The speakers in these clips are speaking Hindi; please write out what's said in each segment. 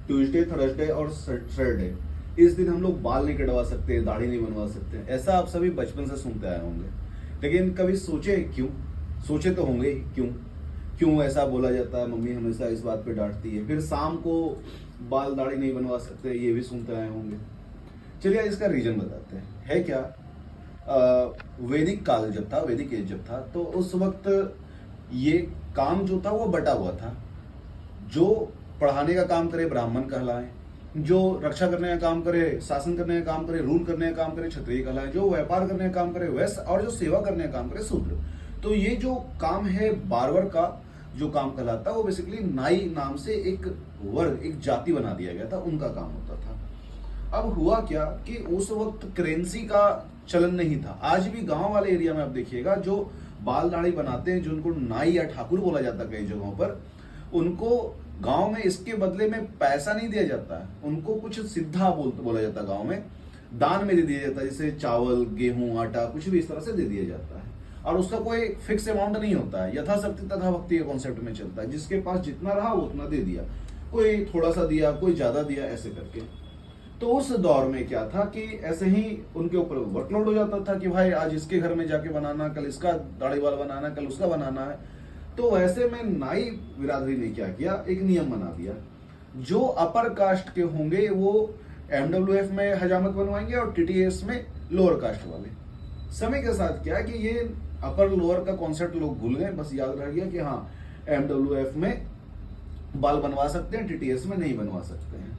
ट्यूसडे, थर्सडे और सैटरडे, इस दिन हम लोग बाल नहीं कटवा सकते, दाढ़ी नहीं बनवा सकते। ऐसा आप सभी बचपन से सुनते आए होंगे, लेकिन कभी सोचे क्यों? सोचे तो होंगे ही, क्यों क्यों ऐसा बोला जाता है? मम्मी हमेशा इस बात पे डांटती है। फिर शाम को बाल दाढ़ी नहीं बनवा सकते, ये भी सुनते आए होंगे। चलिए इसका रीजन बताते हैं। है क्या, वैदिक काल जब था, वैदिक एज जब था, तो उस वक्त ये काम जो था वो बटा हुआ था। जो पढ़ाने का काम करे ब्राह्मण कहलाए, जो रक्षा करने का काम करे, शासन करने का काम करे, रूल करने का काम करे, क्षत्रिय कहलाए, जो व्यापार करने का काम करे वैश्य, और जो सेवा करने का काम करे शूद्र। तो ये जो काम है बारबर का जो काम कहलाता है, वो बेसिकली नाई नाम से एक वर्ग, एक जाति बना दिया गया था, उनका काम होता था। अब हुआ क्या कि उस वक्त करेंसी का चलन नहीं था। आज भी गांव वाले एरिया में आप देखिएगा, जो बाल दाढ़ी बनाते हैं, जो उनको नाई या ठाकुर बोला जाता है कई जगहों पर, उनको गांव में इसके बदले में पैसा नहीं दिया जाता है, उनको कुछ सिद्धा बोला जाता है। गांव में दान में दे दिया जाता है, जैसे चावल, गेहूं, आटा, कुछ भी इस तरह से दे दिया जाता है। और उसका कोई फिक्स अमाउंट नहीं होता है, यथाशक्ति तथा भक्ति के कॉन्सेप्ट में चलता है। जिसके पास जितना रहा वो उतना दे दिया, कोई थोड़ा सा दिया, कोई ज्यादा दिया, ऐसे करके। तो उस दौर में क्या था कि ऐसे ही उनके ऊपर वर्कलोड हो जाता था कि भाई आज इसके घर में जाके बनाना, कल इसका दाढ़ी वाल बनाना, कल उसका बनाना है। तो वैसे में नाई बिरादरी ने क्या किया, एक नियम बना दिया, जो अपर कास्ट के होंगे वो एमडब्ल्यूएफ में हजामत बनवाएंगे और टीटीएस में लोअर कास्ट वाले। समय के साथ क्या है कि ये अपर लोअर का कॉन्सेप्ट लोग भूल गए, बस याद रह गया कि हाँ एमडब्ल्यूएफ में बाल बनवा सकते हैं, टीटीएस में नहीं बनवा सकते हैं।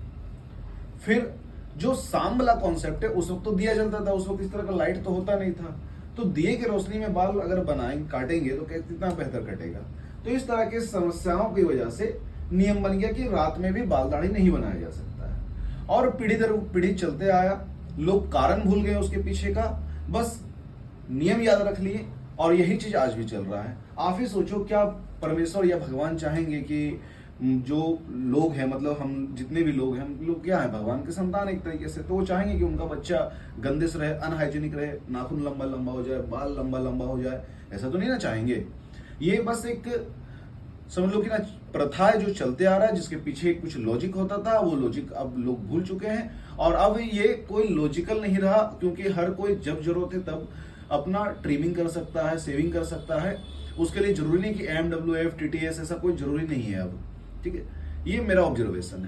फिर जो सांबला कॉन्सेप्ट है, उस वक्त तो दिया जलता था, उस वक्त इस तरह का लाइट तो होता नहीं था, तो दिए की रोशनी में बाल अगर काटेंगे तो कितना बेहतर कटेगा। तो इस तरह की समस्याओं की वजह से नियम बन गया कि रात में भी बाल दाढ़ी नहीं बनाया जा सकता है। और पीढ़ी दर पीढ़ी चलते आया, लोग कारण भूल गए उसके पीछे का, बस नियम याद रख लिए, और यही चीज आज भी चल रहा है। आप ही सोचो, क्या परमेश्वर या भगवान चाहेंगे कि जो लोग हैं, मतलब हम जितने भी लोग हैं, हम लोग क्या है, भगवान के संतान एक तरीके से, तो वो चाहेंगे कि उनका बच्चा गंदे से रहे, अनहाइजीनिक रहे, नाखून लंबा लंबा हो जाए, बाल लंबा लंबा हो जाए? ऐसा तो नहीं ना चाहेंगे। ये बस एक समझ लो कि ना प्रथा है जो चलते आ रहा है, जिसके पीछे कुछ लॉजिक होता था, वो लॉजिक अब लोग भूल चुके हैं। और अब ये कोई लॉजिकल नहीं रहा, क्योंकि हर कोई जब जरूरत है तब अपना ट्रिमिंग कर सकता है, सेविंग कर सकता है। उसके लिए जरूरी नहीं कि एमडब्ल्यूएफ, टीटीएस, ऐसा कोई जरूरी नहीं है अब। ठीक है, ये मेरा ऑब्जर्वेशन है।